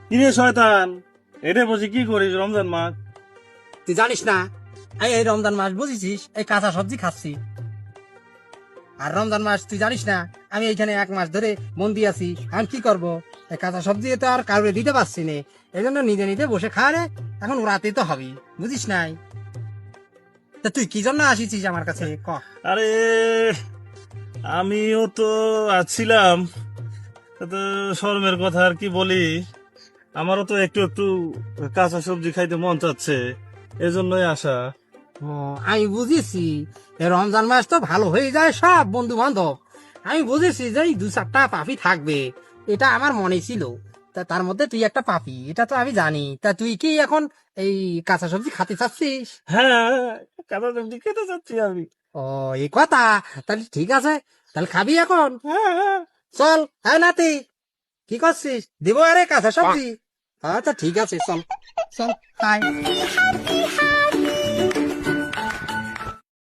কিরে শয়তান, এটা বসে কি করিস রমজান মাস? তুই জানিস না এই রমজান মাস বুঝেছিস এই কাঁচা সবজি খাচ্ছি। আর রমজান মাস তুই জানিস না আমি এইখানে 1 মাস ধরে বন্দি আছি। আমি কি করব? এই কাঁচা সবজি তো আর কাউকে দিতে পারছি না, এই জন্য নিজে নিজে বসে খাওয়ারে এখন ওরাতে তো হবেই, বুঝিস নাই? তা তুই কি জন্য আসিছিস আমার কাছে ক। আরে আমিও তো আছিলাম, তো শরমের কথা আর কি বলি। আমারও তো একটু একটু কাঁচা সবজি খাইতে মন চাচ্ছে, এজন্যই আসা। ও, আমি বুঝেছি এই রমজান মাস তো ভালো হয়ে যায় সব বন্ধু বান্ধব। আমি বুঝেছি যে এই 2-4টা পাপি থাকবে, এটা আমার মনে ছিল। তা তার মধ্যে তুই একটা পাপি, এটা তো আমি জানি। তা তুই কি এখন এই কাঁচা সবজি খেতে চাচ্ছিস? হ্যাঁ, কাঁচা সবজি খেতে চাচ্ছি আমি। ও, এই কথা। তাহলে ঠিক আছে, তাহলে খাবি এখন? হ্যাঁ হ্যাঁ। চল, হ্যাঁ নাতি, কি করছিস? দিব আরে কাঁচা সবজি। আচ্ছা ঠিক আছে, চল চল খাই।